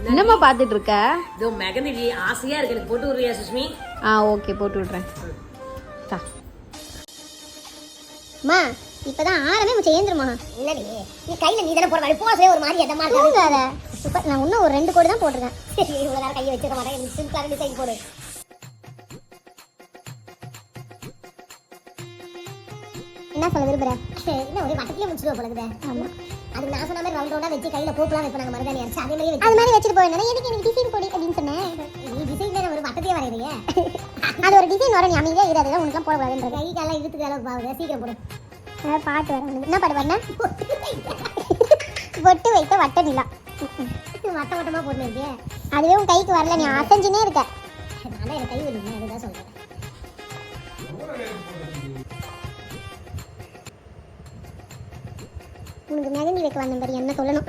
என்னம்மா பாத்துட்டு இருக்க? இதோ மெகந்தி ஆசையா இருக்கு, எனக்கு போட்டு விடுறியா சுஷ்மி? ஓகே, போட்டு விடுறேன். அம்மா இப்பதான் ஆரமே சேர்ந்துருமா. இல்லடி நீ கையில நீ தானே போடுற, போசே ஒரு மாதிரி எதமா இருக்கு. சூப்பர். நான் இன்னும் ஒரு 2 கோடு தான் போட்டிருக்கேன். சரி இவ்வளவு நேரம் கையை வச்சிருக்க மாட்டேன், எனக்கு சிம்பிளான டிசைன் போடு. என்ன சொல்ல விரும்புற? என்ன ஒரே வட்டத்திலே முடிச்சிடுவ போலக்குதே. ஆமா, அது நான் சொன்ன மாதிரி ரவுண்ட் ரவுண்டா வச்சு கையில போப்பலாம் வைப்ப. நாங்க மருதாணி அரைச்சு அதே மாதிரி அது மாதிரி வச்சுட்டு போவேன். எதுக்கு எனக்கு டிசைன் போடு அப்படின்னு சொன்னேன். நீ டிசைன்ல ஒரு வட்டத்தையே வரையறீங்க. அது ஒரு டிசைன் வர, நீ அமைதியா இரு, அதெல்லாம் உனக்கு போட கூடாதுன்ற. கை கால இழுத்துக்கு அளவு பாவுங்க, சீக்கிரம் போடு. பாட்டு வர என்ன பாட்டு பண்ண? பொட்டு வைத்த வட்ட நிலா. வட்ட வட்டமா போட்டு இருக்கே, அதுவே உன் கைக்கு வரல, நீ அசைஞ்சுனே இருக்க. அதனால எனக்கு கை வலிங்க, அதுதான் சொல்றேன். உனக்கு மெகந்தி வைக்க வந்த மாதிரி என்ன சொல்லணும்,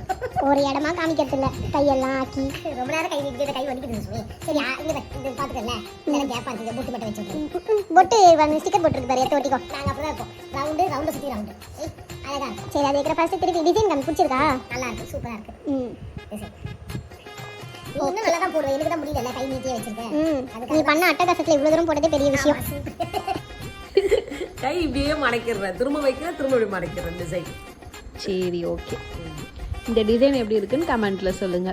ஒரு இடமா காமிக்கிறது இல்லை, கையெல்லாம் ஆக்கி ரொம்ப நேரம் கை வைக்கிறது, கை வலிக்குது சொல்லி. சரி இங்கே பார்த்துக்கல, இதெல்லாம் கேப்பா இருக்குது, பொட்டு மட்டும் வச்சுருக்கேன். பொட்டு வந்து ஸ்டிக்கர் போட்டுருக்கு பாரு, எடுத்து ஒட்டிக்கோ. நாங்கள் அப்படி தான் இருக்கோம், ரவுண்டு சுற்றி ரவுண்டு. அழகா இருக்கும். சரி, அது வைக்கிற ஃபர்ஸ்ட் திருப்பி டிசைன் கம்மி பிடிச்சிருக்கா? நல்லா இருக்கு, சூப்பராக இருக்கு. டிசைன் இன்னும் நல்லா தான் போடுவேன், எனக்கு தான் முடியல, கை நீட்டியே வச்சிருக்கேன். நீ பண்ண அட்டகாசத்தில் இவ்வளோ தூரம் போட்டதே பெரிய விஷயம். கை இப்படியே மடக்கிறேன், திரும்ப வைக்கிறேன், திரும்ப இப்படி மடக்கிறேன் டிசைன். சரி, ஓகே. இந்த டிசைன் எப்படி இருக்குன்னு கமெண்ட்ல சொல்லுங்க.